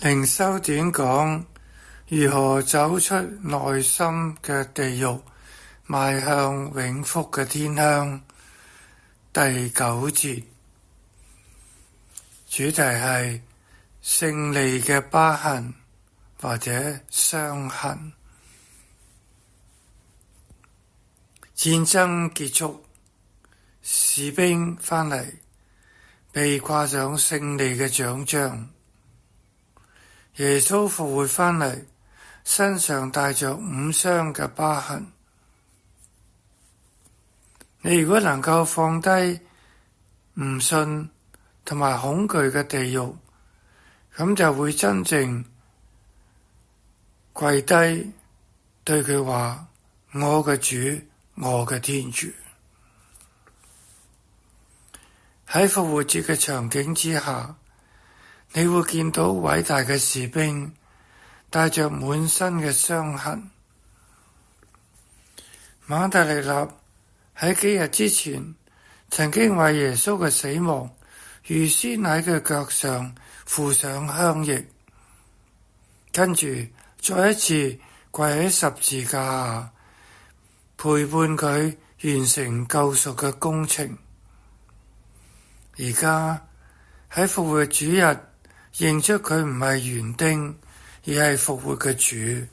靈修短講如何走出內心嘅地獄，邁向永福嘅天鄉。第9節，主題係勝利嘅疤痕或者傷痕。戰爭結束，士兵返嚟，被掛上勝利嘅獎章。耶穌復活返嚟，身上帶着5傷嘅疤痕。你如果能夠放低唔信同埋恐懼嘅地獄，咁就會真正跪低對佢話：我嘅主，我嘅天主。喺復活節嘅場景之下，你會見到偉大嘅士兵帶着滿身嘅傷痕。馬達利納喺幾日之前曾經為耶穌嘅死亡預先喺佢腳上附上香液，跟住再一次跪喺十字架下陪伴佢完成救贖嘅工程。而家喺復活主日，認出佢唔係園丁，而係復活嘅主。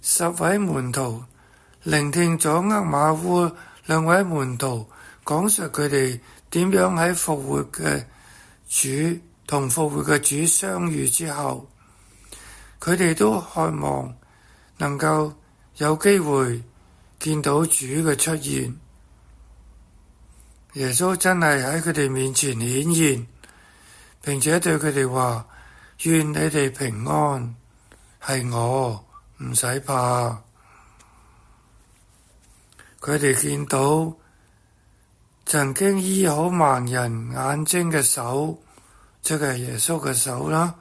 10位門徒聆聽咗厄馬烏2位門徒講述佢哋點樣喺復活嘅主同復活嘅主相遇之後，佢哋都渴望能夠有機會見到主嘅出現。耶穌真係喺佢哋面前顯現，並且對佢哋話：願你哋平安，係我，唔使怕。佢哋見到曾經醫好盲人眼睛嘅手，即係耶穌嘅手啦；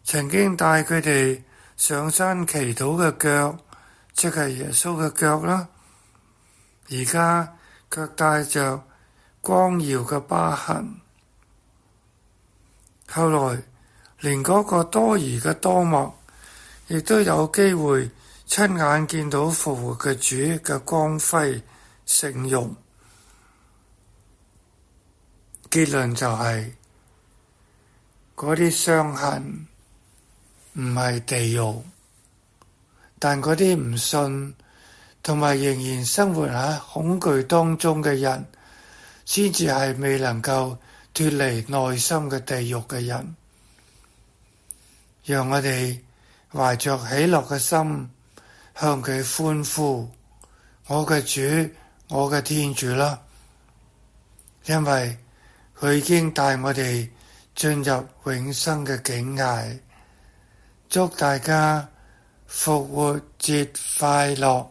曾經帶佢哋上山祈禱嘅腳，即係耶穌嘅腳啦。而家卻帶着光耀嘅疤痕。後來連嗰個多疑嘅多默，亦都有機會親眼見到復活嘅主嘅光輝盛容。結論就係嗰啲傷痕唔係地獄，但嗰啲唔信同埋仍然生活喺恐懼當中嘅人，先至係未能夠脫離內心嘅地獄嘅人。讓我哋懷着喜樂嘅心向佢歡呼：我嘅主，我嘅天主啦！因為佢已經帶我哋進入永生嘅境界。祝大家復活節快樂！